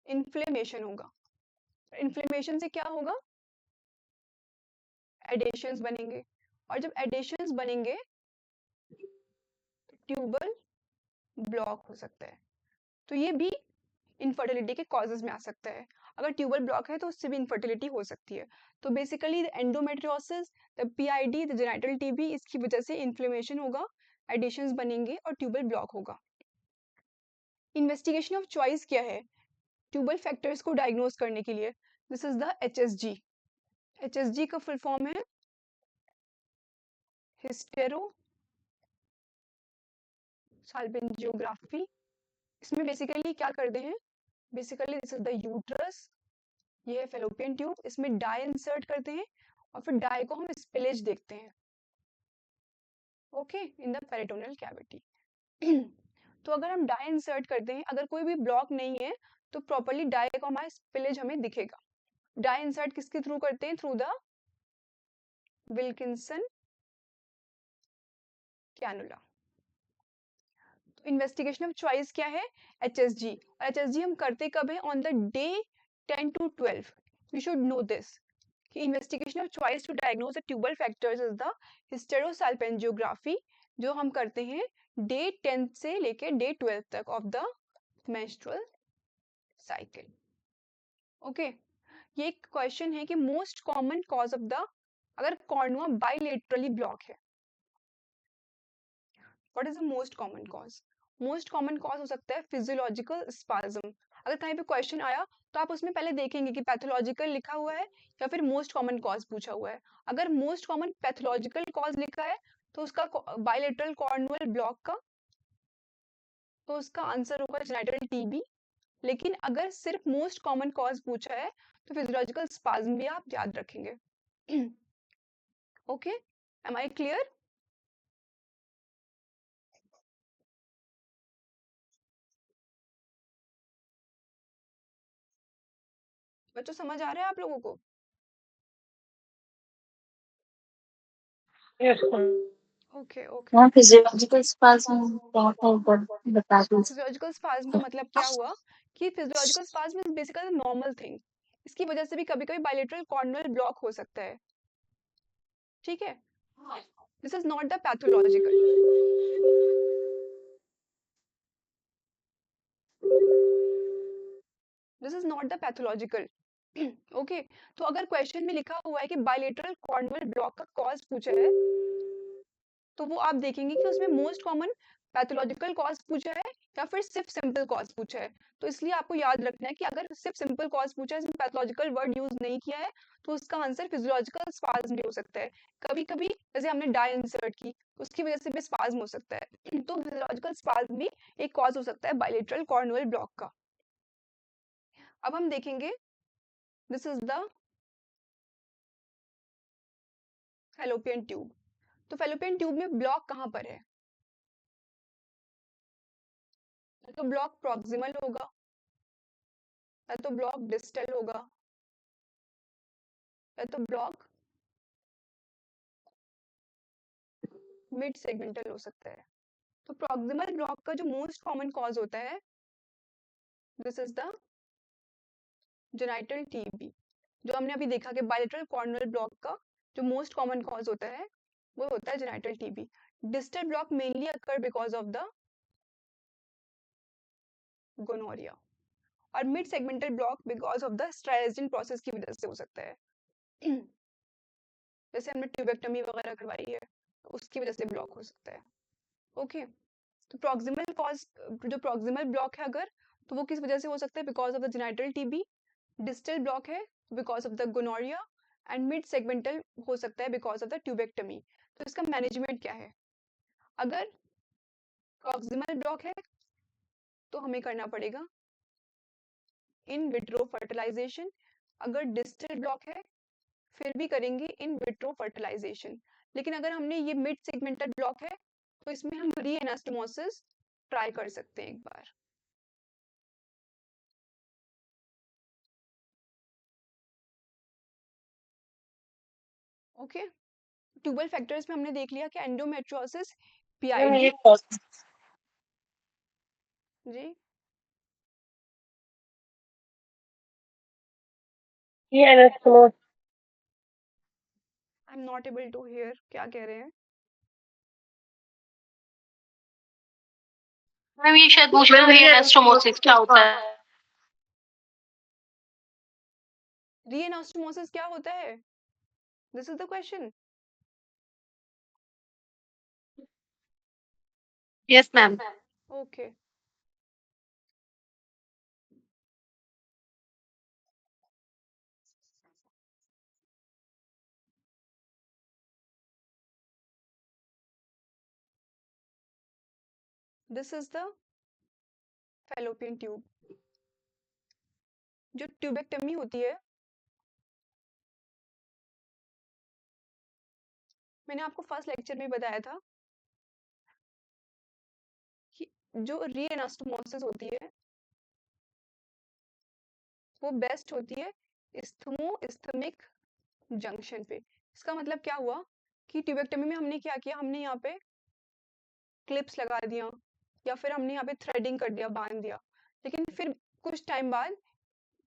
इन्फ्लेमेशन होगा। इन्फ्लेमेशन से क्या होगा, एडेशंस बनेंगे, और जब एडेशंस बनेंगे ट्यूबल ब्लॉक हो सकता है। तो ये भी इनफर्टिलिटी के कॉजेज में आ सकता है। अगर ट्यूबल ब्लॉक है तो उससे भी इनफर्टिलिटी हो सकती है। तो basically endometriosis, the PID, the genital TB, इसकी वजह से इन्फ्लेमेशन होगा, एडिशंस बनेंगे और ट्यूबल ब्लॉक होगा। इन्वेस्टिगेशन ऑफ चॉइस क्या है ट्यूबल फैक्टर्स को डायग्नोज करने के लिए, this is the HSG। HSG का फुल फॉर्म है हिस्टेरो साल्पेंजियोग्राफी, इसमें बेसिकली क्या करते हैं, basically this is the uterus, ये है फेलोपियन ट्यूब, इसमें डाई इंसर्ट करते हैं और फिर डाई को हम स्पिलेज देखते हैं, okay, in the peritoneal cavity. तो अगर हम डाई इंसर्ट करते हैं, अगर कोई भी ब्लॉक नहीं है तो प्रॉपरली डाई को हमारा स्पिलेज हमें दिखेगा। डाई इंसर्ट किसके थ्रू करते हैं, through the Wilkinson cannula. Investigation of choice क्या है, एचएसजी, और एचएसजी हम करते कब है, on the day 10 to 12, we should know this कि investigation of choice to diagnose the tubal factors is the hysterosalpingography, जो हम करते हैं डे 10 से लेके डे 12 तक of the menstrual cycle, okay. ये एक क्वेश्चन है कि most common cause of the, अगर कॉर्नुआ बाइलेटरली ब्लॉक है, what is the most common cause, most common cause हो सकता है फिजियोलॉजिकल स्पाज्म। अगर कहीं पे क्वेश्चन आया तो आप उसमें पहले देखेंगे कि पैथोलॉजिकल लिखा हुआ है या फिर मोस्ट कॉमन कॉज पूछा हुआ है। अगर मोस्ट कॉमन पैथोलॉजिकल कॉज लिखा है तो उसका बायलेटरल कॉर्नुअल ब्लॉक का, तो उसका आंसर होगा जेनिटल टीबी। लेकिन अगर सिर्फ मोस्ट कॉमन कॉज पूछा है तो फिजियोलॉजिकल स्पाज्म भी आप याद रखेंगे। Okay, am I clear? बच्चों समझ आ रहा है आप लोगों को? Yes ma'am. Okay okay. हाँ, फिजियोलॉजिकल स्पाज्म क्या है बता दीजिए। फिजियोलॉजिकल स्पाज्म का मतलब क्या हुआ कि physiological spasm is basically normal thing, इसकी वजह से भी कभी कभी बायलेटरल कॉर्नुअल ब्लॉक हो सकता है, ठीक है, this is not the pathological, this is not the pathological, okay. तो अगर क्वेश्चन में लिखा हुआ है कि बायलेटरल कॉर्नुअल ब्लॉक का कॉज पूछा है तो वो आप देखेंगे कि उसमें मोस्ट कॉमन पैथोलॉजिकल कॉज पूछा है या फिर सिर्फ सिंपल कॉज पूछा है। तो इसलिए आपको याद रखना है कि अगर सिर्फ सिंपल कॉज पूछा है, इसमें पैथोलॉजिकल वर्ड यूज नहीं किया है, तो उसका आंसर फिजियोलॉजिकल स्पाज्म भी हो सकता है। कभी कभी जैसे हमने डाई इंसर्ट की, उसकी वजह से भी स्पाज्म हो सकता है। तो फिजियोलॉजिकल स्पाज्म भी एक कॉज हो सकता है बायलेटरल कॉर्नुअल ब्लॉक का। अब हम देखेंगे, this is the fallopian tube. तो फैलोपियन ट्यूब में ब्लॉक कहाँ पर है, तो ब्लॉक प्रॉक्सिमल होगा या तो ब्लॉक डिस्टल होगा या तो ब्लॉक मिड सेगमेंटल हो सकता है। तो प्रॉक्सिमल ब्लॉक का जो मोस्ट कॉमन कॉज होता है, this is the genital TB. जो हमने अभी देखा कि बायलेटरल कॉर्नुअल ब्लॉक का जो मोस्ट कॉमन कॉज होता है वो होता है genital TB. Distal block mainly occur because of the gonorrhoea, और mid segmental block because of the striation process की वजह से हो सकता है। जैसे हमने ट्यूबेक्टमी वगैरह करवाई है तो उसकी वजह से ब्लॉक हो सकता है, ओके। तो प्रॉक्सिमल कॉज, जो प्रॉक्सिमल ब्लॉक है अगर, तो वो किस वजह से हो सकता है, because of the genital TB. Distal block है because of the gonorrhoea, and mid segmental हो सकता है बिकॉज ऑफ द ट्यूबेक्टमी। तो इसका मैनेजमेंट क्या है, अगर प्रॉक्सिमल ब्लॉक है तो हमें करना पड़ेगा इन विट्रो फर्टिलाइजेशन, अगर डिस्टल ब्लॉक है फिर भी करेंगे इन विट्रो फर्टिलाइजेशन। लेकिन अगर हमने ये मिड सेगमेंटल ब्लॉक है तो इसमें हम री एनास्टोमोसिस ट्राई कर सकते हैं एक बार, ओके। ट्यूबल फैक्टर्स में हमने देख लिया कि एंडोमेट्रियोसिस, मैम पीआईडी, ये कॉज जी, ये anastomose I am not able to hear, क्या कह रहे हैं? मैम ये शायद पूछ रहे हैं एनास्टोमोसिस क्या होता है। री एनास्टोमोसिस क्या होता है, this is the question. Yes ma'am. Okay, this is the fallopian tube. जो ट्यूबेक्टमी होती है, मैंने आपको फर्स्ट लेक्चर में बताया था कि जो री एनास्टोमोसिस होती है वो बेस्ट होती है इस्थमो इस्थमिक जंक्शन पे। इसका मतलब क्या हुआ कि ट्यूबेक्टमी में हमने क्या किया, हमने यहाँ पे क्लिप्स लगा दिया या फिर हमने यहाँ पे थ्रेडिंग कर दिया, बांध दिया, लेकिन फिर कुछ टाइम बाद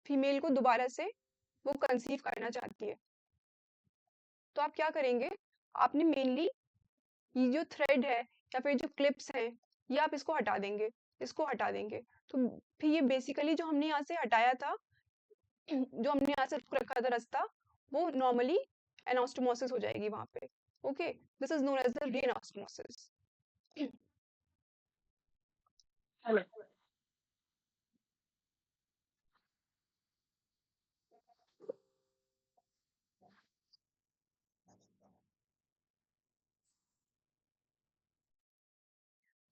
फीमेल को दोबारा से वो कंसीव करना चाहती है, तो आप क्या करेंगे, आपने मेनली ये जो थ्रेड है या फिर जो क्लिप्स हैं ये आप इसको हटा देंगे, इसको हटा देंगे। तो फिर ये बेसिकली जो हमने यहाँ से हटाया था, जो हमने यहाँ से रखा था रास्ता, वो नॉर्मली एनास्टोमोसिस हो जाएगी वहां पे। Okay, this is known as the re anastomosis. Hello.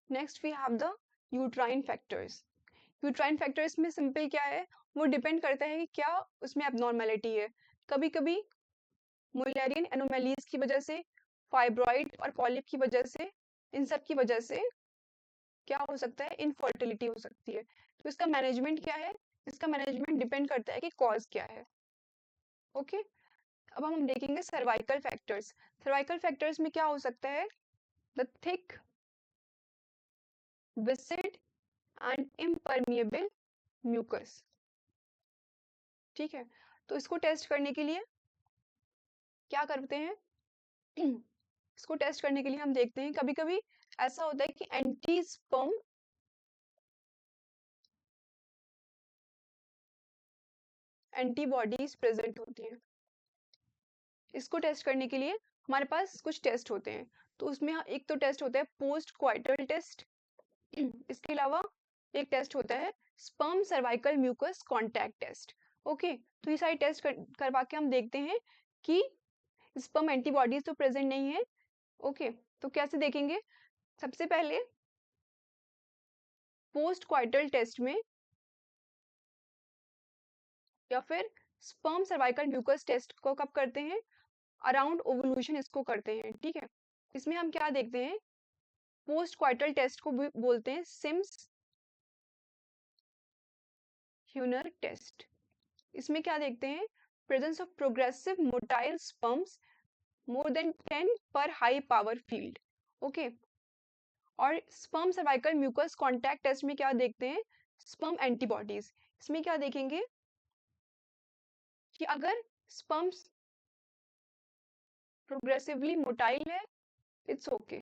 Next we have the uterine factors. Uterine factors में सिंपल क्या है, वो डिपेंड करता है कि क्या उसमें एबनॉर्मेलिटी है। कभी कभी मुलरियन एनोमैलीज की वजह से, फाइब्रॉइड और पॉलिप की वजह से, इन सब की वजह से क्या हो सकता है, इनफर्टिलिटी हो सकती है। तो इसका मैनेजमेंट क्या है, इसका मैनेजमेंट डिपेंड करता है कि कॉज क्या है। ओके, अब हम देखेंगे सर्वाइकल फैक्टर्स। सर्वाइकल फैक्टर्स में क्या हो सकता है, the thick viscid and impermeable mucus. ठीक है, तो इसको टेस्ट करने के लिए क्या करते हैं, इसको टेस्ट करने के लिए हम देखते हैं, कभी कभी ऐसा होता है कि एंटी स्पर्म एंटीबॉडीज प्रेजेंट होती हैं। इसको टेस्ट करने के लिए हमारे पास कुछ टेस्ट होते हैं। तो उसमें एक तो टेस्ट होता है पोस्ट क्वाइटल टेस्ट। इसके अलावा एक टेस्ट होता है sperm cervical mucus contact test. Okay, तो ये सारे टेस्ट करवा के हम देखते हैं कि स्पर्म एंटीबॉडीज तो प्रेजेंट नहीं है। ओके, तो कैसे देखेंगे, सबसे पहले पोस्ट क्वाइटल टेस्ट में या फिर स्पर्म सर्वाइकल म्यूकस टेस्ट को कब करते हैं, अराउंड ओवुलेशन इसको करते हैं। ठीक है, इसमें हम क्या देखते हैं, पोस्ट क्वाइटल टेस्ट को भी बोलते हैं सिम्स ह्यूनर टेस्ट। इसमें क्या देखते हैं, presence of progressive motile sperms more than 10 per high power field. Okay, और sperm cervical mucus contact test में क्या देखते हैं, स्पर्म एंटीबॉडीज। इसमें क्या देखेंगे कि अगर स्पर्म्स प्रोग्रेसिवली मोटाइल है, इट्स ओके,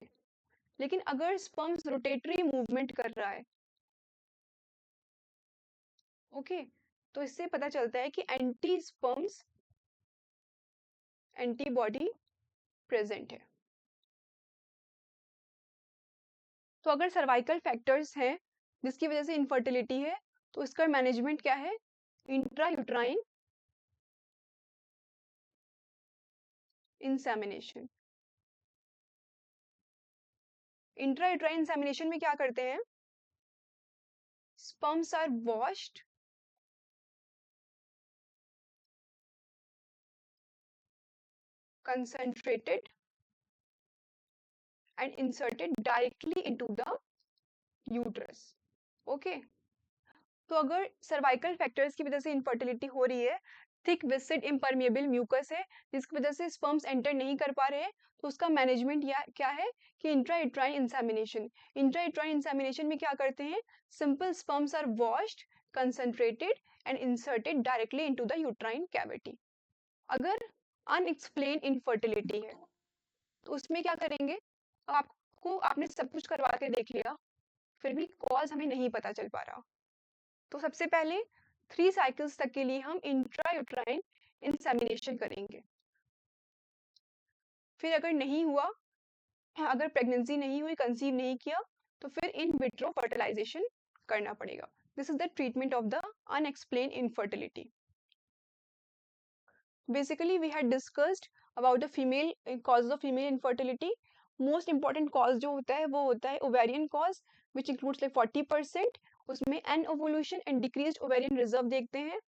लेकिन अगर स्पर्म्स रोटेटरी मूवमेंट कर रहा है, ओके, तो इससे पता चलता है कि एंटी स्पर्म्स एंटीबॉडी प्रेजेंट है। तो अगर सर्वाइकल फैक्टर्स हैं जिसकी वजह से इनफर्टिलिटी है, तो इसका मैनेजमेंट क्या है, intra uterine insemination. Intra uterine insemination में क्या करते हैं, sperms are washed concentrated and inserted directly into the uterus. Okay, तो अगर सर्वाइकल फैक्टर्स की वजह से इनफर्टिलिटी हो रही है, थिक विसिड इम्परमिएबल म्यूकस है जिसकी वजह से स्पर्म्स एंटर नहीं कर पा रहे हैं, तो उसका मैनेजमेंट क्या है कि intra uterine insemination. Intra uterine insemination में क्या करते हैं, simple sperms are washed concentrated and inserted directly into the uterine cavity. अगर अनएक्सप्लेन इनफर्टिलिटी है तो उसमें क्या करेंगे, आपने सब कुछ करवा के देख लिया, फिर भी कॉज हमें नहीं पता चल पा रहा, तो सबसे पहले 3 साइकिल्स तक के लिए हम इंट्रायूट्राइन इंसेमिनेशन करेंगे। फिर अगर नहीं हुआ, अगर प्रेगनेंसी नहीं हुई, कंसीव नहीं किया, तो फिर इन विट्रो फर्टिलाइजेशन करना पड़ेगा। This is the treatment of the unexplained infertility. Basically, we had discussed about the female causes of female infertility. Most important cause जो होता है वो होता है ovarian cause, which includes like 40%, उसमें एनओवुलेशन एंड डिक्रीज्ड ओवेरियन रिजर्व देखते हैं।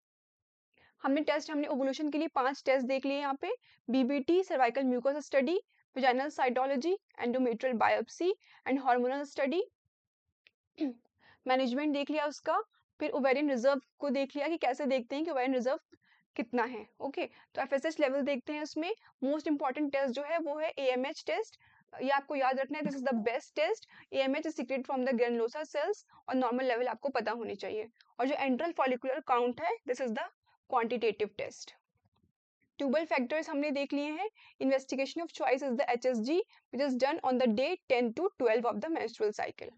हमने ओवुलेशन के लिए 5 टेस्ट देख लिए यहाँ पे, BBT, cervical mucus study, vaginal cytology, endometrial biopsy and hormonal study. Management देख लिया उसका, फिर ओवेरियन रिजर्व को देख लिया कि कैसे देखते हैं कि ओवेरियन रिजर्व कितना है। ओके, तो एफएसएच लेवल देखते हैं उसमें। मोस्ट इंपॉर्टेंट टेस्ट जो है वो है एएमएच टेस्ट। ये आपको याद रखना है, this is the best test. AMH is secrete from the granulosa cells और नॉर्मल लेवल आपको पता होनी चाहिए। और जो एंट्रल फॉलिकुलर काउंट है, this is the quantitative test. Tubal factors हमने देख लिए हैं। Investigation of choice is the HSG which is done on the day 10 to 12 of the menstrual cycle.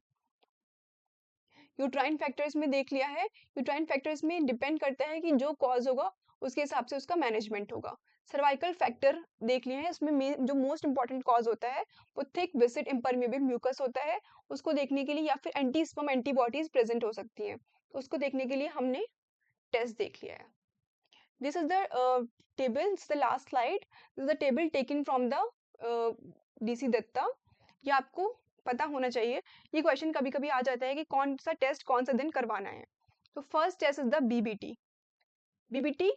Uterine factors में देख लिया है। यूट्राइन फैक्टर्स में डिपेंड करता है कि जो कॉज होगा उसके हिसाब से उसका मैनेजमेंट होगा। सर्वाइकल फैक्टर देख लिए हैं, इसमें जो मोस्ट इंपॉर्टेंट कॉज होता है वो थिक विसिड इम्परमेबल म्यूकस होता है। उसको देखने के लिए या फिर एंटी स्पर्म एंटीबॉडीज प्रेजेंट हो सकती हैं, तो उसको देखने के लिए हमने टेस्ट देख लिया है। This is the table, it's the last slide. This is the table taken from the DC Dutta. ये आपको पता होना चाहिए, ये क्वेश्चन कभी कभी आ जाता है कि कौन सा टेस्ट कौन सा दिन करवाना है। तो first test is the BBT. BBT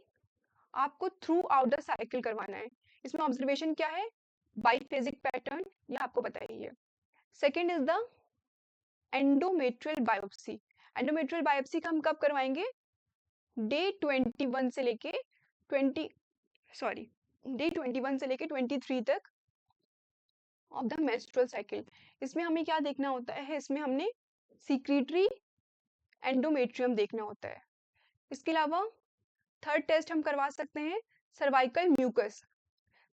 आपको थ्रू आउट द साइकिल करवाना है। इसमें ऑब्जर्वेशन क्या है, बाइफेजिक पैटर्न, ये आपको पता ही है। Second is the endometrial biopsy. Endometrial biopsy का हम कब करवाएंगे, डे 21 से लेके 23 तक ऑफ द मेंस्ट्रुअल साइकिल। इसमें हमें क्या देखना होता है, इसमें हमने सीक्रेटरी एंडोमेट्रियम देखना होता है। इसके अलावा थर्ड टेस्ट हम करवा सकते हैं सर्वाइकल म्यूकस।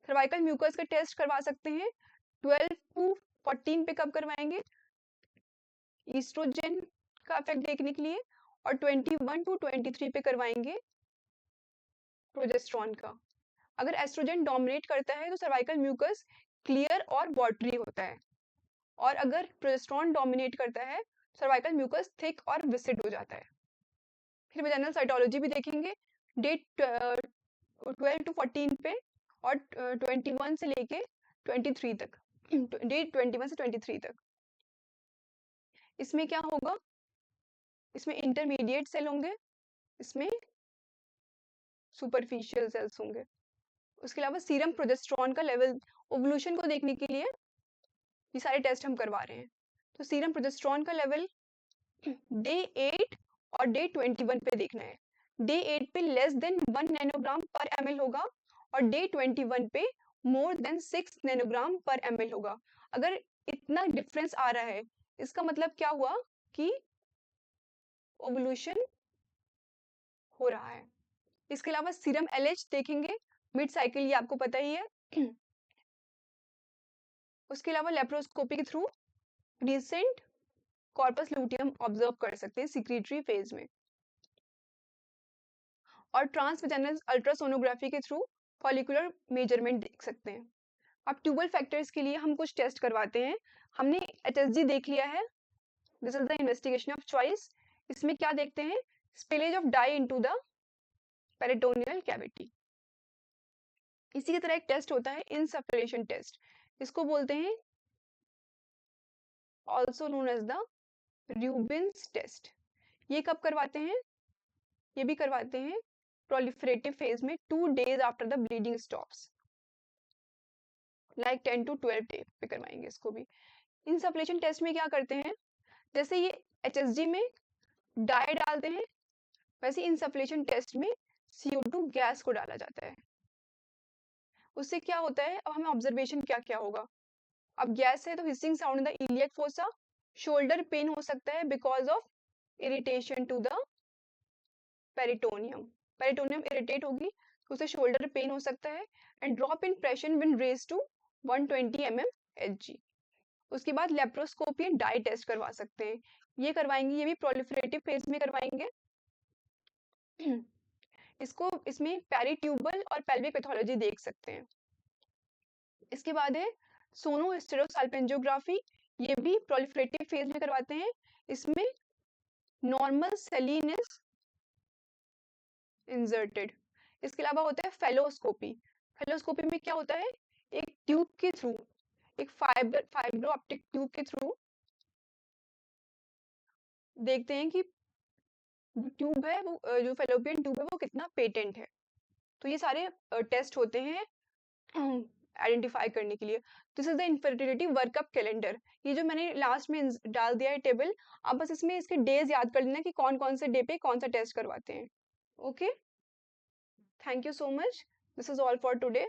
सर्वाइकल म्यूकस का टेस्ट करवा सकते हैं 12 to 14 पे। कब करवाएंगे, ईस्ट्रोजन का इफेक्ट देखने के लिए, और 21 to 23 पे करवाएंगे प्रोजेस्टेरॉन का। अगर एस्ट्रोजन डोमिनेट करता है तो सर्वाइकल म्यूकस क्लियर और वाटरी होता है, और अगर प्रोजेस्टेरॉन डोमिनेट करता है सर्वाइकल म्यूकस थिक और विसिड हो जाता है। फिर वेजाइनल साइटोलॉजी भी देखेंगे डे 12 to 14 पे, और 21 से लेके 23 तक, डे 21 से 23 तक। इसमें क्या होगा, इसमें इंटरमीडिएट सेल होंगे, इसमें सुपरफिशियल सेल्स होंगे। उसके अलावा सीरम प्रोजेस्टेरॉन का लेवल, ओवुलेशन को देखने के लिए ये सारे टेस्ट हम करवा रहे हैं। तो सीरम प्रोजेस्टेरॉन का लेवल डे 8 और डे 21 पे देखना है। डे 8 पे लेस देन 1 नैनोग्राम पर एमएल होगा, और डे 21 पे मोर देन 6 नैनोग्राम पर एमएल होगा। अगर इतना डिफरेंस आ रहा है, इसका मतलब क्या हुआ कि ओवुलेशन हो रहा है। इसके अलावा सीरम एलएच देखेंगे मिड साइकिल, ये आपको पता ही है। उसके अलावा लेप्रोस्कोपी के through recent corpus luteum observe कर सकते हैं सिक्रीटरी फेज में, और ट्रांसवेजाइनल अल्ट्रासोनोग्राफी के थ्रू फॉलिकुलर मेजरमेंट देख सकते हैं। अब ट्यूबल फैक्टर्स के लिए हम कुछ टेस्ट करवाते हैं। हमने एचएसजी देख लिया है, this is the investigation of choice. इसमें क्या देखते हैं, spillage of dye into the peritoneal cavity. इसी की तरह एक टेस्ट होता है इनसफरेशन टेस्ट, इसको बोलते हैं also known as the Rubin's test. ये कब करवाते हैं, ये भी करवाते हैं प्रोलिफरेटिव फेज में 2 days after the bleeding stops, like 10 to 12 day पे करवाएंगे इसको भी। इनसफरेशन टेस्ट में क्या करते हैं, जैसे ये एचएसजी में डाई डालते हैं, वैसे इनसफरेशन टेस्ट में CO2 गैस को डाला जाता है। उससे क्या होता है, अब हमें ऑब्जर्वेशन क्या क्या होगा। अब गैस है तो hissing sound in the iliac fossa, shoulder pain हो सकता है because of irritation to the peritoneum. Peritoneum irritate होगी तो उसे शोल्डर पेन हो सकता है, and drop in pressure when raise to 120 mm Hg। उसके बाद लेप्रोस्कोपी एंड डाई टेस्ट करवा सकते हैं, ये करवाएंगे, ये भी प्रोलिफरेटिव फेज में करवाएंगे। इसमें पेरिट्यूबल और पेल्विक पैथोलॉजी देख सकते हैं। इसके बाद है सोनोहिस्टेरोसाल्पेंजियोग्राफी, ये भी प्रोलिफरेटिव फेज में करवाते हैं। इसमें नॉर्मल सेलिन इज इंसर्टेड। इसके अलावा होता है फेलोस्कोपी। फेलोस्कोपी में क्या होता है, एक ट्यूब के थ्रू, एक फाइबर ऑप्टिक ट्यूब के थ्रू देखते हैं कि ट्यूब है वो जो फेलोपियन ट्यूब है वो कितना पेटेंट है। तो ये सारे टेस्ट होते हैं आइडेंटिफाई करने के लिए। This is the infertility workup calendar. ये जो मैंने लास्ट में डाल दिया है टेबल, आप बस इसमें इसके डेज याद कर लेना कि कौन कौन से डे पे कौन सा टेस्ट करवाते हैं। Okay, thank you so much, this is all for today.